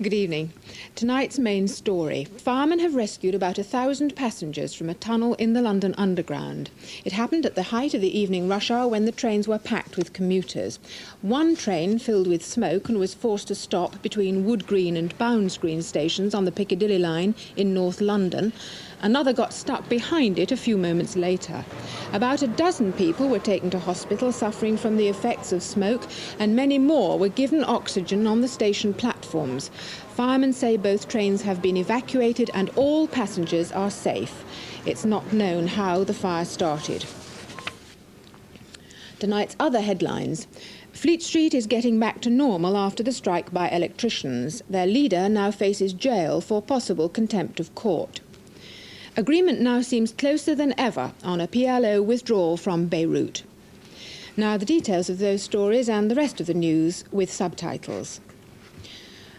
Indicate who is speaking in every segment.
Speaker 1: Good evening. Tonight's main story. Firemen have rescued about 1,000 passengers from a tunnel in the London Underground. It happened at the height of the evening rush hour when the trains were packed with commuters. One train filled with smoke and was forced to stop between Wood Green and Bounds Green stations on the Piccadilly line in North London. Another got stuck behind it a few moments later. About a dozen people were taken to hospital suffering from the effects of smoke, and many more were given oxygen on the station platforms. Firemen say both trains have been evacuated and all passengers are safe. It's not known how the fire started. Tonight's other headlines. Fleet Street is getting back to normal after the strike by electricians. Their leader now faces jail for possible contempt of court. Agreement now seems closer than ever on a PLO withdrawal from Beirut. Now the details of those stories and the rest of the news with subtitles.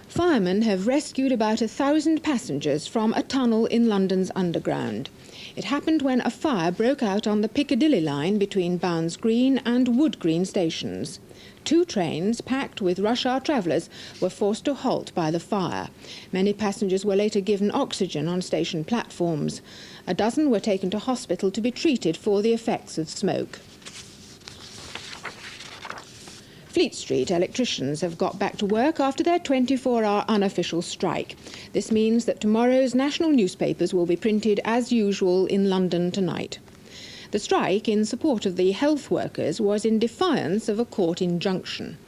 Speaker 1: Firemen have rescued about 1,000 passengers from a tunnel in London's Underground. It happened when a fire broke out on the Piccadilly line between Bounds Green and Wood Green stations. Two trains packed with rush hour travellers were forced to halt by the fire. Many passengers were later given oxygen on station platforms. A dozen were taken to hospital to be treated for the effects of smoke. Fleet Street electricians have got back to work after their 24-hour unofficial strike. This means that tomorrow's national newspapers will be printed as usual in London tonight. The strike in support of the health workers was in defiance of a court injunction.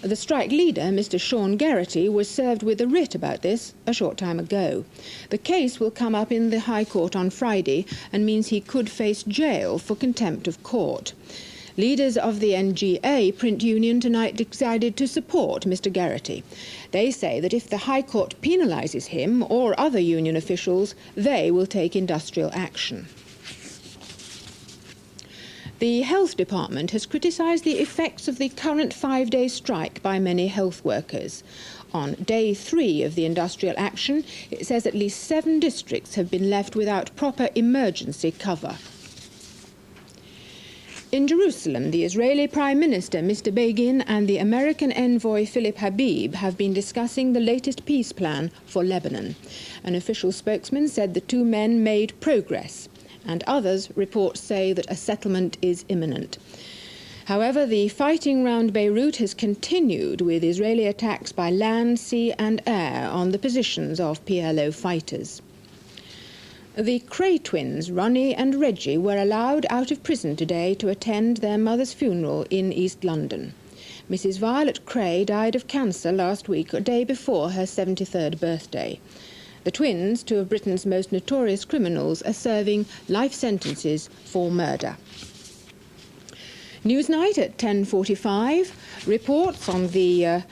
Speaker 1: The strike leader, Mr. Sean Garrity, was served with a writ about this a short time ago. The case will come up in the High Court on Friday and means he could face jail for contempt of court. Leaders of the NGA print union tonight decided to support Mr. Garrity. They say that if the High Court penalises him or other union officials, they will take industrial action. The Health Department has criticised the effects of the current 5-day strike by many health workers. On day 3 of the industrial action, it says at least 7 districts have been left without proper emergency cover. In Jerusalem, the Israeli Prime Minister, Mr. Begin, and the American envoy, Philip Habib, have been discussing the latest peace plan for Lebanon. An official spokesman said the two men made progress, and others reports say that a settlement is imminent. However, the fighting round Beirut has continued with Israeli attacks by land, sea and air on the positions of PLO fighters. The Kray Twins, Ronnie and Reggie, were allowed out of prison today to attend their mother's funeral in East London. Mrs. Violet Kray died of cancer last week, a day before her 73rd birthday. The twins, two of Britain's most notorious criminals, are serving life sentences for murder. Newsnight at 10:45 reports on the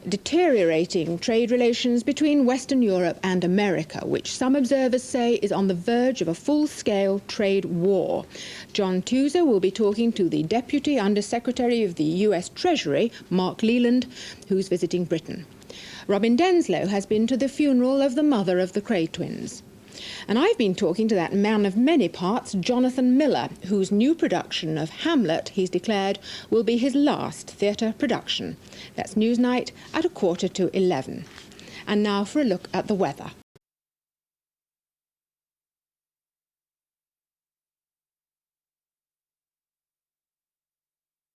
Speaker 1: deteriorating trade relations between Western Europe and America, which some observers say is on the verge of a full-scale trade war. John Tuser will be talking to the Deputy Undersecretary of the US Treasury, Mark Leland, who's visiting Britain. Robin Denslow has been to the funeral of the mother of the Kray Twins. And I've been talking to that man of many parts, Jonathan Miller, whose new production of Hamlet, he's declared, will be his last theatre production. That's Newsnight at 11:15. And now for a look at the weather.